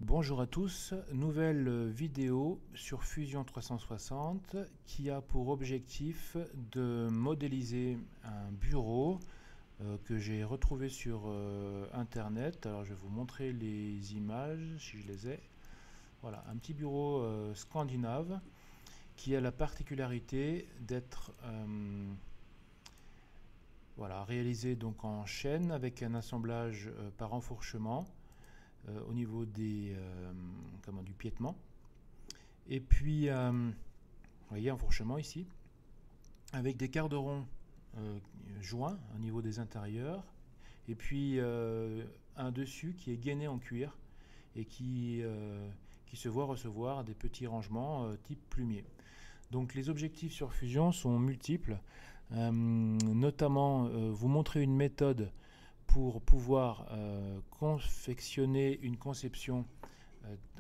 Bonjour à tous, nouvelle vidéo sur Fusion 360 qui a pour objectif de modéliser un bureau que j'ai retrouvé sur internet. Alors je vais vous montrer les images si je les ai. Voilà, un petit bureau scandinave qui a la particularité d'être réalisé donc en chaîne avec un assemblage par enfourchement. Au niveau du piétement. Et puis, vous voyez, enfourchement ici, avec des quarts de rond joints au niveau des intérieurs, et puis un dessus qui est gainé en cuir et qui se voit recevoir des petits rangements type plumier. Donc les objectifs sur Fusion sont multiples, notamment vous montrer une méthode pour pouvoir confectionner une conception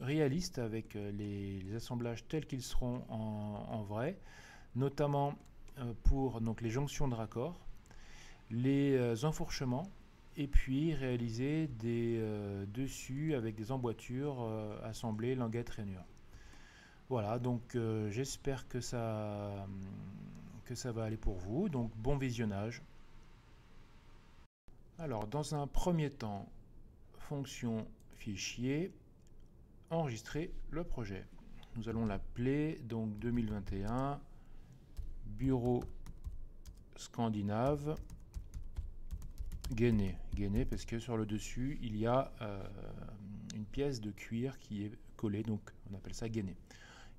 réaliste avec les assemblages tels qu'ils seront en vrai, notamment pour donc, les jonctions de raccord, les enfourchements, et puis réaliser des dessus avec des emboîtures assemblées languettes rainures. Voilà, donc j'espère que ça va aller pour vous. Donc bon visionnage. Alors, dans un premier temps, fonction fichier, enregistrer le projet. Nous allons l'appeler donc 2021 bureau scandinave gainé. Gainé parce que sur le dessus, il y a une pièce de cuir qui est collée, donc on appelle ça gainé.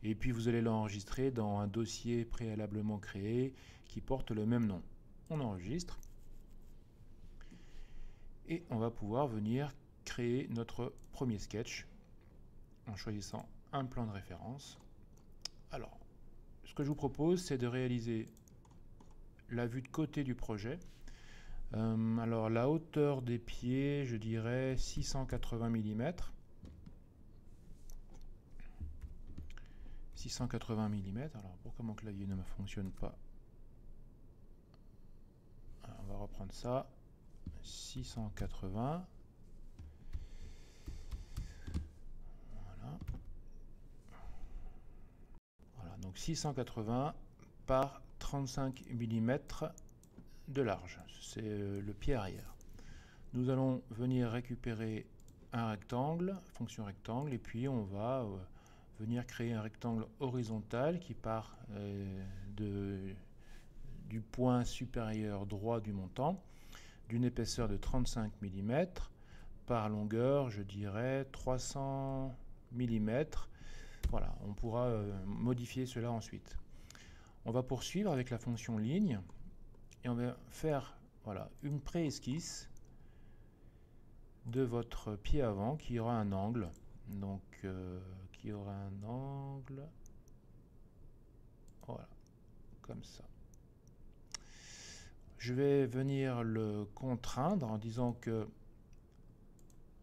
Et puis vous allez l'enregistrer dans un dossier préalablement créé qui porte le même nom. On enregistre. Et on va pouvoir venir créer notre premier sketch en choisissant un plan de référence. Alors, ce que je vous propose, c'est de réaliser la vue de côté du projet. Alors, la hauteur des pieds, je dirais 680 mm. 680 mm. Alors, pourquoi mon clavier ne me fonctionne pas? Alors, on va reprendre ça. 680. Voilà, donc 680 par 35 mm de large. C'est le pied arrière. Nous allons venir récupérer un rectangle, fonction rectangle, et puis on va venir créer un rectangle horizontal qui part du point supérieur droit du montant, d'une épaisseur de 35 mm, par longueur, je dirais 300 mm. Voilà, on pourra modifier cela ensuite. On va poursuivre avec la fonction ligne et on va faire une pré-esquisse de votre pied avant qui aura un angle. Donc, qui aura un angle, voilà, comme ça. Je vais venir le contraindre en disant que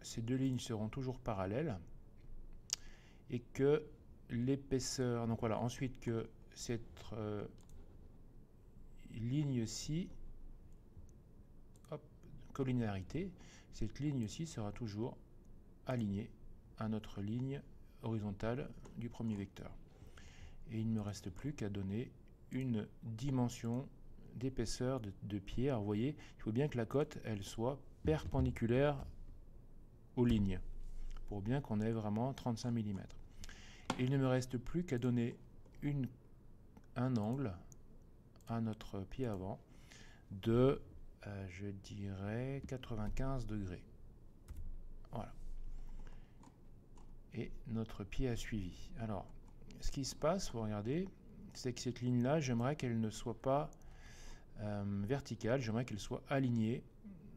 ces deux lignes seront toujours parallèles et que l'épaisseur, donc voilà, ensuite que cette ligne-ci, collinéarité, cette ligne-ci sera toujours alignée à notre ligne horizontale du premier vecteur. Et il ne me reste plus qu'à donner une dimension d'épaisseur de pied. Alors vous voyez, il faut bien que la cote elle soit perpendiculaire aux lignes pour bien qu'on ait vraiment 35 mm. Et il ne me reste plus qu'à donner un angle à notre pied avant de je dirais 95 degrés. Voilà. Et notre pied a suivi. Alors, ce qui se passe, vous regardez, c'est que cette ligne-là, j'aimerais qu'elle ne soit pas verticale, j'aimerais qu'elle soit alignée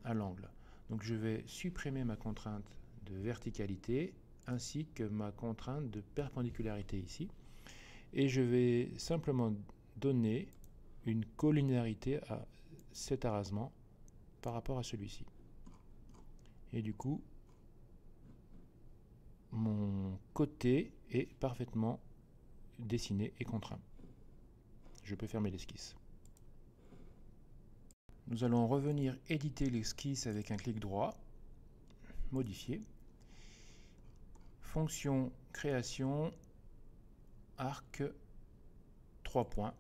à l'angle. Donc je vais supprimer ma contrainte de verticalité ainsi que ma contrainte de perpendicularité ici. Et je vais simplement donner une collinéarité à cet arasement par rapport à celui-ci. Et du coup, mon côté est parfaitement dessiné et contraint. Je peux fermer l'esquisse. Nous allons revenir éditer l'esquisse avec un clic droit, modifier, fonction création, arc 3 points.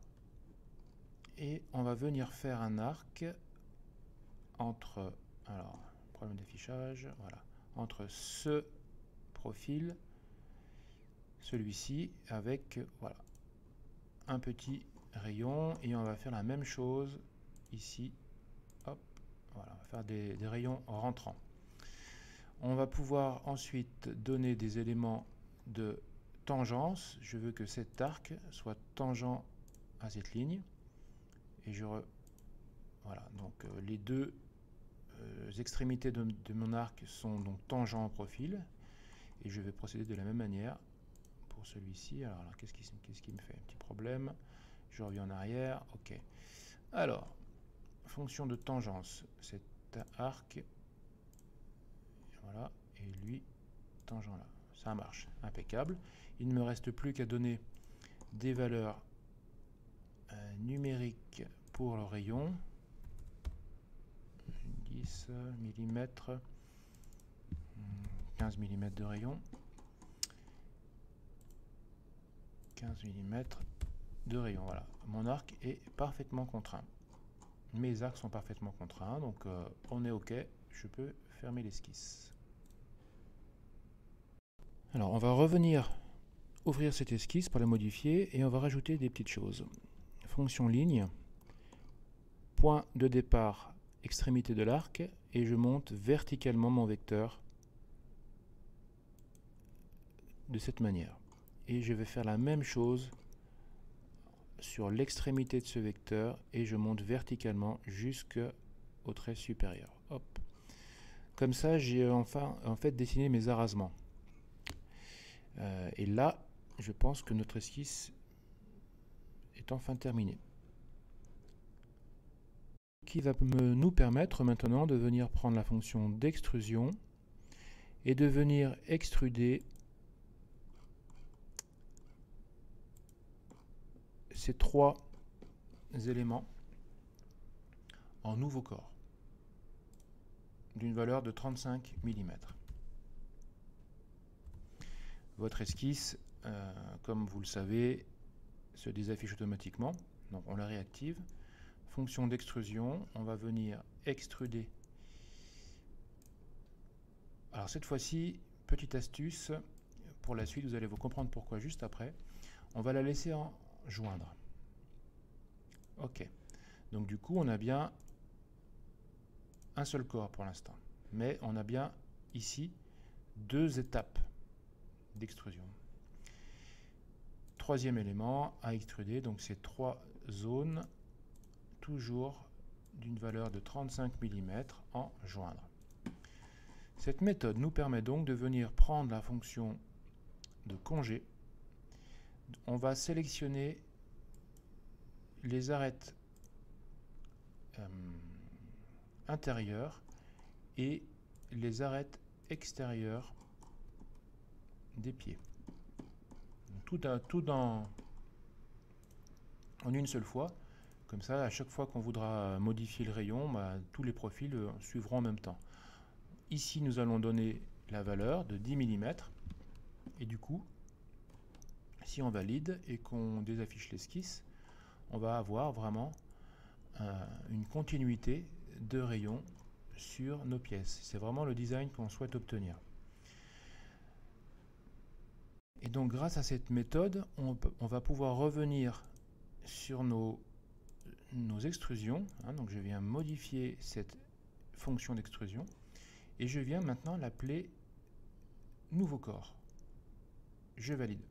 Et on va venir faire un arc entre, alors, problème d'affichage, voilà, entre ce profil, celui-ci, avec, voilà, un petit rayon, et on va faire la même chose ici. Hop, voilà, on va faire des rayons rentrants. On va pouvoir ensuite donner des éléments de tangence. Je veux que cet arc soit tangent à cette ligne. Et voilà, donc les deux extrémités de mon arc sont donc tangents au profil. Et je vais procéder de la même manière pour celui-ci. Alors qu'est-ce qui me fait un petit problème? Je reviens en arrière. Ok. Alors, fonction de tangence, cet arc, voilà, et lui, tangent là. Ça marche, impeccable. Il ne me reste plus qu'à donner des valeurs numériques pour le rayon. 10 mm, 15 mm de rayon, 15 mm de rayon. Voilà, mon arc est parfaitement contraint. Mes arcs sont parfaitement contraints, donc on est OK. Je peux fermer l'esquisse. Alors, on va revenir ouvrir cette esquisse pour la modifier et on va rajouter des petites choses. Fonction ligne, point de départ, extrémité de l'arc, et je monte verticalement mon vecteur de cette manière. Et je vais faire la même chose sur l'extrémité de ce vecteur et je monte verticalement jusqu'au trait supérieur. Hop. Comme ça, j'ai enfin en fait dessiné mes arasements. Et là, je pense que notre esquisse est enfin terminée. Qui va nous permettre maintenant de venir prendre la fonction d'extrusion et de venir extruder ces trois éléments en nouveau corps d'une valeur de 35 mm. Votre esquisse, comme vous le savez, se désaffiche automatiquement, donc on la réactive. Fonction d'extrusion, on va venir extruder. Alors cette fois-ci, petite astuce, pour la suite vous allez vous comprendre pourquoi juste après, on va la laisser en joindre. Ok, donc du coup on a bien un seul corps pour l'instant, mais on a bien ici deux étapes d'extrusion. Troisième élément à extruder, donc ces trois zones, toujours d'une valeur de 35 mm en joindre. Cette méthode nous permet donc de venir prendre la fonction de congé. On va sélectionner les arêtes intérieures et les arêtes extérieures des pieds. Tout en une seule fois. Comme ça, à chaque fois qu'on voudra modifier le rayon, tous les profils suivront en même temps. Ici, nous allons donner la valeur de 10 mm. Et du coup, si on valide et qu'on désaffiche l'esquisse, on va avoir vraiment une continuité de rayons sur nos pièces. C'est vraiment le design qu'on souhaite obtenir. Et donc, grâce à cette méthode, on va pouvoir revenir sur nos extrusions. Donc, je viens modifier cette fonction d'extrusion et je viens maintenant l'appeler nouveau corps. Je valide.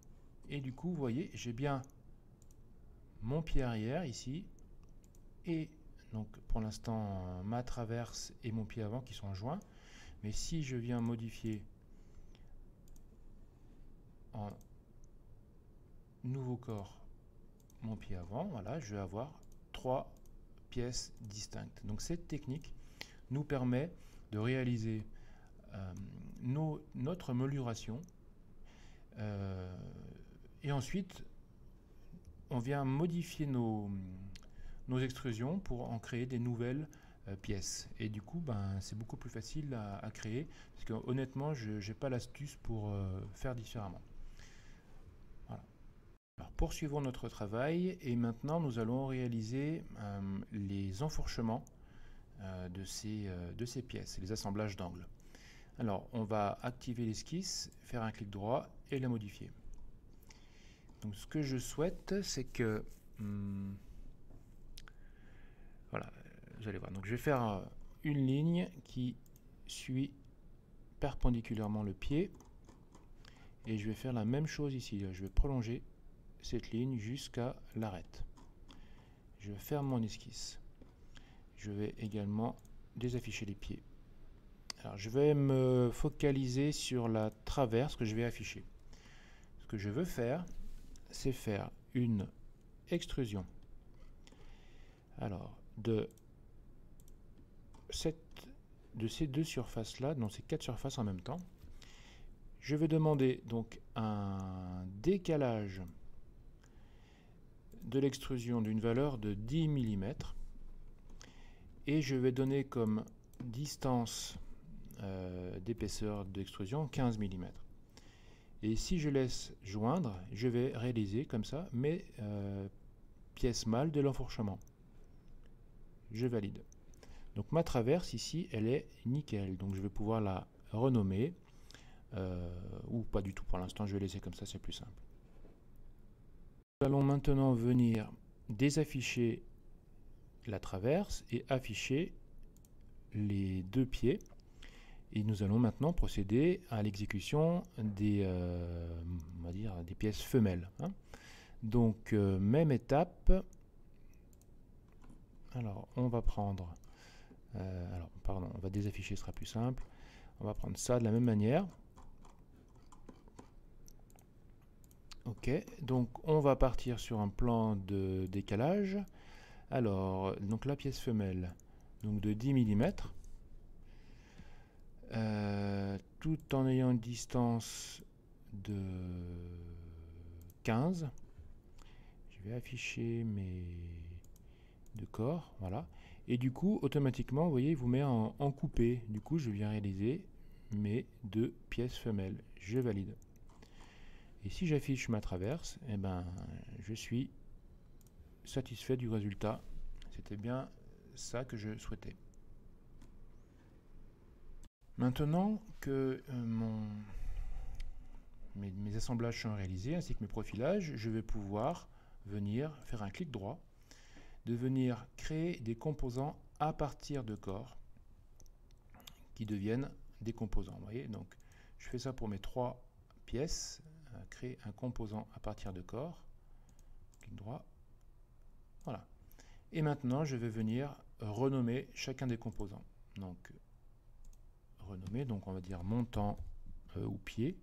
Et du coup, vous voyez, j'ai bien mon pied arrière ici et donc pour l'instant ma traverse et mon pied avant qui sont joints. Mais si je viens modifier en nouveau corps mon pied avant, voilà, je vais avoir trois pièces distinctes. Donc cette technique nous permet de réaliser notre mouluration et ensuite on vient modifier nos extrusions pour en créer des nouvelles pièces. Et du coup, c'est beaucoup plus facile à créer, parce que honnêtement, je n'ai pas l'astuce pour faire différemment. Voilà. Alors, poursuivons notre travail, et maintenant nous allons réaliser les enfourchements de ces pièces, les assemblages d'angles. Alors, on va activer l'esquisse, faire un clic droit et la modifier. Donc, ce que je souhaite, c'est que voilà, vous allez voir. Donc, je vais faire une ligne qui suit perpendiculairement le pied, et je vais faire la même chose ici. Je vais prolonger cette ligne jusqu'à l'arête. Je ferme mon esquisse. Je vais également désafficher les pieds. Alors, je vais me focaliser sur la traverse que je vais afficher. Ce que je veux faire, c'est faire une extrusion. Alors, de ces deux surfaces-là, dans ces quatre surfaces en même temps, je vais demander donc un décalage de l'extrusion d'une valeur de 10 mm, et je vais donner comme distance d'épaisseur d'extrusion 15 mm. Et si je laisse joindre, je vais réaliser comme ça mes pièces mâles de l'enfourchement. Je valide. Donc ma traverse ici, elle est nickel. Donc je vais pouvoir la renommer, ou pas du tout pour l'instant, je vais laisser comme ça, c'est plus simple. Nous allons maintenant venir désafficher la traverse et afficher les deux pieds. Et nous allons maintenant procéder à l'exécution des, on va dire, des pièces femelles. Hein. Donc, même étape. Alors, on va prendre... on va désafficher, ce sera plus simple. On va prendre ça de la même manière. Ok, donc on va partir sur un plan de décalage. Alors, donc la pièce femelle, donc de 10 mm. Tout en ayant une distance de 15. Je vais afficher mes deux corps, voilà. Et du coup, automatiquement, vous voyez, il vous met en coupé. Du coup, je viens réaliser mes deux pièces femelles. Je valide. Et si j'affiche ma traverse, eh ben, je suis satisfait du résultat. C'était bien ça que je souhaitais. Maintenant que mes assemblages sont réalisés, ainsi que mes profilages, je vais pouvoir venir faire un clic droit, de venir créer des composants à partir de corps qui deviennent des composants. Vous voyez, donc je fais ça pour mes trois pièces, créer un composant à partir de corps, clic droit, voilà. Et maintenant, je vais venir renommer chacun des composants. Donc, renommer, donc on va dire montant ou pied,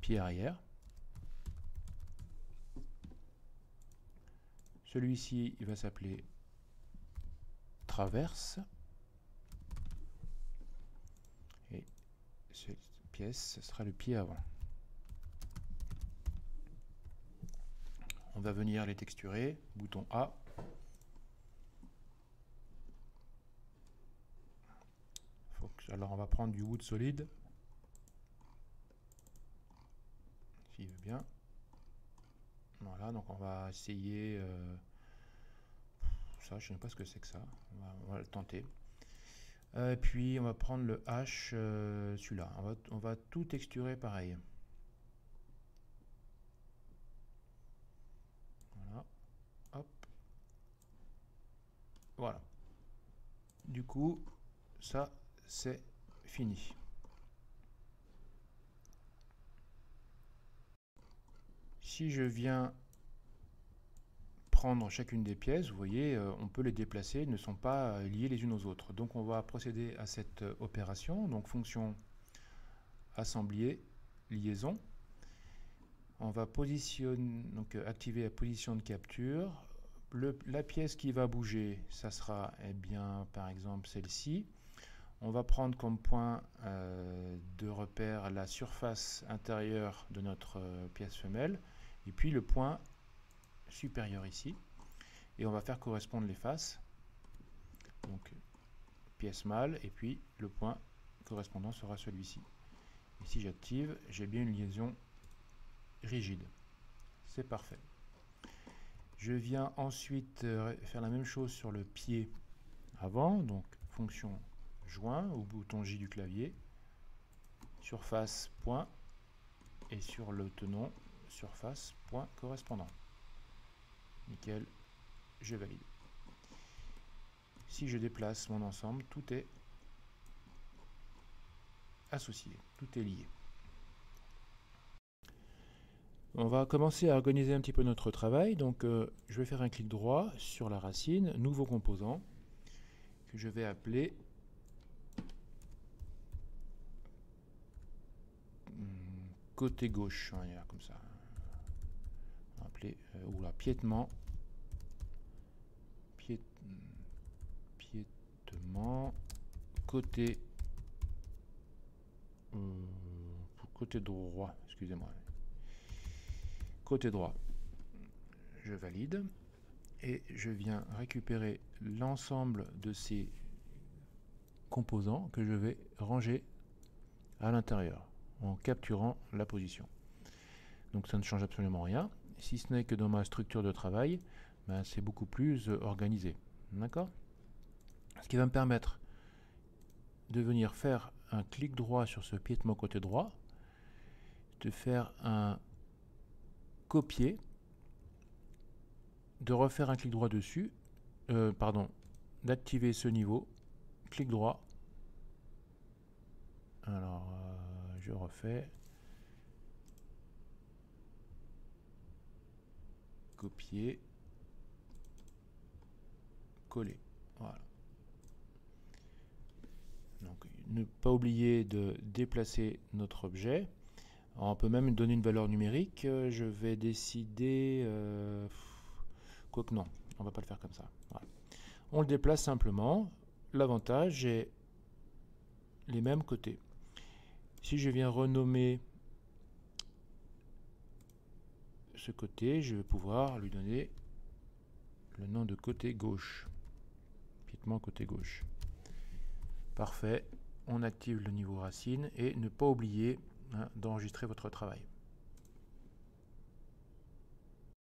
pied arrière. Celui-ci, il va s'appeler traverse. Et cette pièce, ce sera le pied avant. On va venir les texturer, bouton A. Alors on va prendre du wood solide, s'il veut bien. Voilà, donc on va essayer ça, je ne sais pas ce que c'est que ça, on va le tenter. Et puis on va prendre le H, celui-là, on va tout texturer pareil. Voilà, hop, voilà. Du coup, ça c'est fini. Si je viens prendre chacune des pièces, vous voyez, on peut les déplacer, elles ne sont pas liées les unes aux autres. Donc on va procéder à cette opération, donc fonction assemblier, liaison. On va activer la position de capture. La pièce qui va bouger, ça sera bien par exemple celle-ci. On va prendre comme point de repère la surface intérieure de notre pièce femelle, et puis le point supérieur ici, et on va faire correspondre les faces. Donc pièce mâle, et puis le point correspondant sera celui-ci. Et si j'active, j'ai bien une liaison rigide. C'est parfait. Je viens ensuite faire la même chose sur le pied avant, donc fonction joint au bouton J du clavier, surface point, et sur le tenon, surface point correspondant. Nickel, je valide. Si je déplace mon ensemble, tout est associé, tout est lié. On va commencer à organiser un petit peu notre travail. Donc je vais faire un clic droit sur la racine, nouveau composant, que je vais appeler côté gauche, on va dire comme ça. On va appeler piétement, piétement, côté droit, excusez-moi. Côté droit, je valide et je viens récupérer l'ensemble de ces composants que je vais ranger à l'intérieur en capturant la position. Donc ça ne change absolument rien, si ce n'est que dans ma structure de travail, ben, c'est beaucoup plus organisé. D'accord? Ce qui va me permettre de venir faire un clic droit sur ce piétement côté droit, de faire un copier, de refaire un clic droit dessus, d'activer ce niveau, clic droit. Alors, je refais. Copier. Coller. Voilà. Donc, ne pas oublier de déplacer notre objet. Alors, on peut même donner une valeur numérique. Je vais décider... quoique non, on ne va pas le faire comme ça. Voilà. On le déplace simplement. L'avantage est les mêmes côtés. Si je viens renommer ce côté, je vais pouvoir lui donner le nom de côté gauche. Piétement côté gauche. Parfait. On active le niveau racine et ne pas oublier d'enregistrer votre travail.